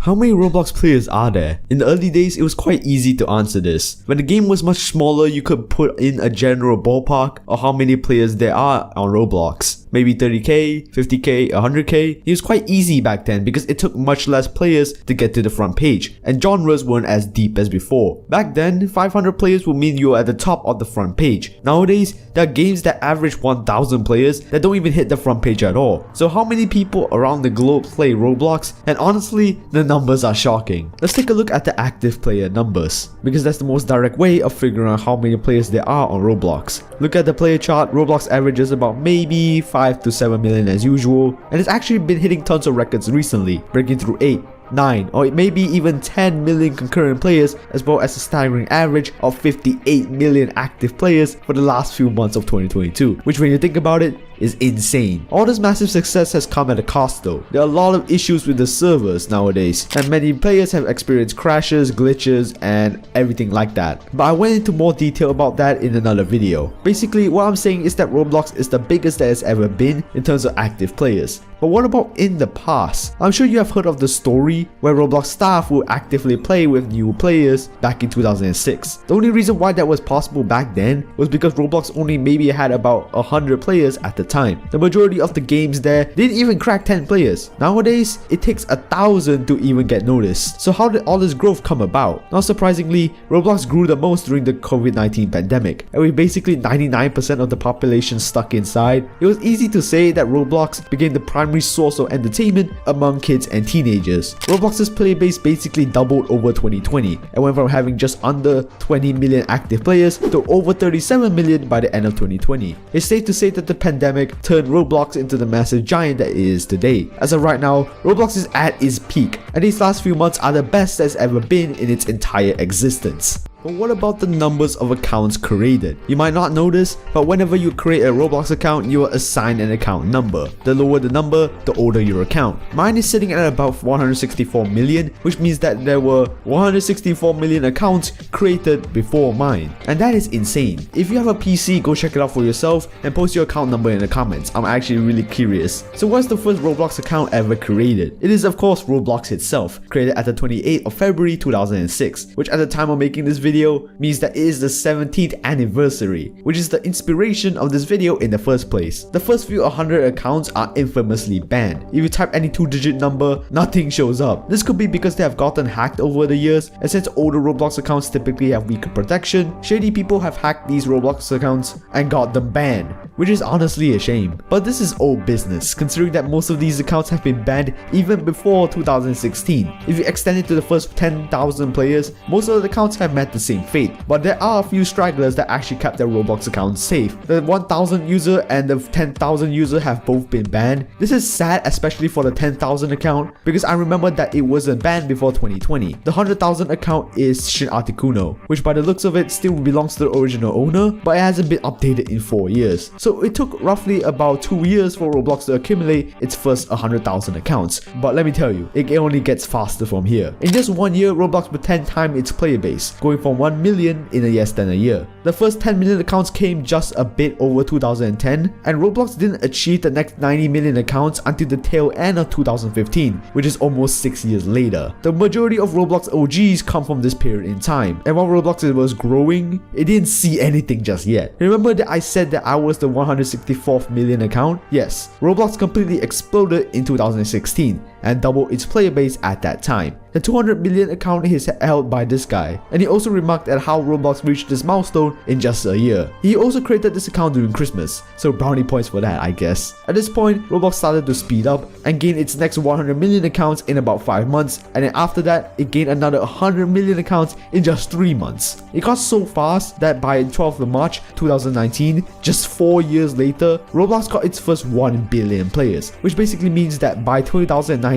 How many Roblox players are there? In the early days, it was quite easy to answer this. When the game was much smaller, you could put in a general ballpark of how many players there are on Roblox. Maybe 30k, 50k, 100k. It was quite easy back then because it took much less players to get to the front page, and genres weren't as deep as before. Back then, 500 players would mean you were at the top of the front page. Nowadays, there are games that average 1000 players that don't even hit the front page at all. So how many people around the globe play Roblox? And honestly, the numbers are shocking. Let's take a look at the active player numbers, because that's the most direct way of figuring out how many players there are on Roblox. Look at the player chart. Roblox averages about maybe 5 to 7 million as usual, and it's actually been hitting tons of records recently, breaking through 8, 9, or maybe even 10 million concurrent players, as well as a staggering average of 58 million active players for the last few months of 2022, which when you think about it, is insane. All this massive success has come at a cost though. There are a lot of issues with the servers nowadays, and many players have experienced crashes, glitches, and everything like that. But I went into more detail about that in another video. Basically, what I'm saying is that Roblox is the biggest that it's ever been in terms of active players. But what about in the past? I'm sure you have heard of the story where Roblox staff would actively play with new players back in 2006. The only reason why that was possible back then was because Roblox only maybe had about 100 players at the time. The majority of the games there didn't even crack 10 players. Nowadays, it takes 1,000 to even get noticed. So how did all this growth come about? Not surprisingly, Roblox grew the most during the COVID-19 pandemic, and with basically 99% of the population stuck inside, it was easy to say that Roblox became the primary source of entertainment among kids and teenagers. Roblox's player base basically doubled over 2020 and went from having just under 20 million active players to over 37 million by the end of 2020. It's safe to say that the pandemic turned Roblox into the massive giant that it is today. As of right now, Roblox is at its peak, and these last few months are the best that's ever been in its entire existence. But what about the numbers of accounts created? You might not notice, but whenever you create a Roblox account, you are assigned an account number. The lower the number, the older your account. Mine is sitting at about 164 million, which means that there were 164 million accounts created before mine. And that is insane. If you have a PC, go check it out for yourself and post your account number in the comments. I'm actually really curious. So what's the first Roblox account ever created? It is of course Roblox itself, created at the 28th of February 2006, which at the time of making this video means that it is the 17th anniversary, which is the inspiration of this video in the first place. The first few 100 accounts are infamously banned. If you type any 2-digit number, nothing shows up. This could be because they have gotten hacked over the years, and since older Roblox accounts typically have weaker protection, shady people have hacked these Roblox accounts and got them banned, which is honestly a shame. But this is old business, considering that most of these accounts have been banned even before 2016. If you extend it to the first 10,000 players, most of the accounts have met the same fate, but there are a few stragglers that actually kept their Roblox accounts safe. The 1000 user and the 10,000 user have both been banned. This is sad, especially for the 10,000 account, because I remember that it wasn't banned before 2020. The 100,000 account is Shin Articuno, which by the looks of it still belongs to the original owner, but it hasn't been updated in 4 years. So it took roughly about 2 years for Roblox to accumulate its first 100,000 accounts. But let me tell you, it only gets faster from here. In just 1 year, Roblox would 10 times its player base, going from 1 million in a less than a year. The first 10 million accounts came just a bit over 2010, and Roblox didn't achieve the next 90 million accounts until the tail end of 2015, which is almost 6 years later. The majority of Roblox OGs come from this period in time, and while Roblox was growing, it didn't see anything just yet. Remember that I said that I was the 164th million account? Yes, Roblox completely exploded in 2016 and doubled its player base at that time. The 200 million account is held by this guy, and he also remarked at how Roblox reached this milestone in just a year. He also created this account during Christmas, so brownie points for that, I guess. At this point, Roblox started to speed up and gain its next 100 million accounts in about 5 months, and then after that, it gained another 100 million accounts in just 3 months. It got so fast that by 12th of March 2019, just 4 years later, Roblox got its first 1 billion players, which basically means that by 2019,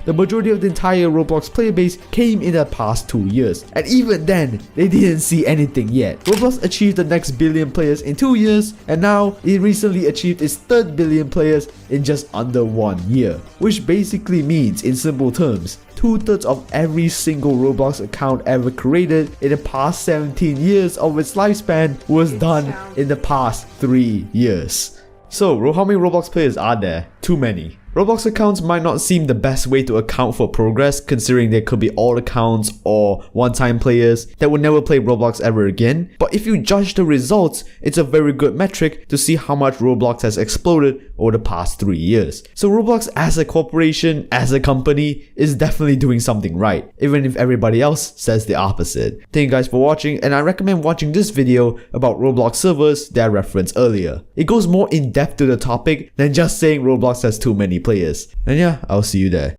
the majority of the entire Roblox player base came in the past 2 years, and even then, they didn't see anything yet. Roblox achieved the next billion players in 2 years, and now it recently achieved its third billion players in just under 1 year, which basically means, in simple terms, 2/3 of every single Roblox account ever created in the past 17 years of its lifespan was done in the past 3 years. So, how many Roblox players are there? Too many. Roblox accounts might not seem the best way to account for progress, considering there could be old accounts or one-time players that will never play Roblox ever again, but if you judge the results, it's a very good metric to see how much Roblox has exploded over the past 3 years. So Roblox as a corporation, as a company, is definitely doing something right, even if everybody else says the opposite. Thank you guys for watching, and I recommend watching this video about Roblox servers that I referenced earlier. It goes more in depth to the topic than just saying Roblox has too many players. And yeah, I'll see you there.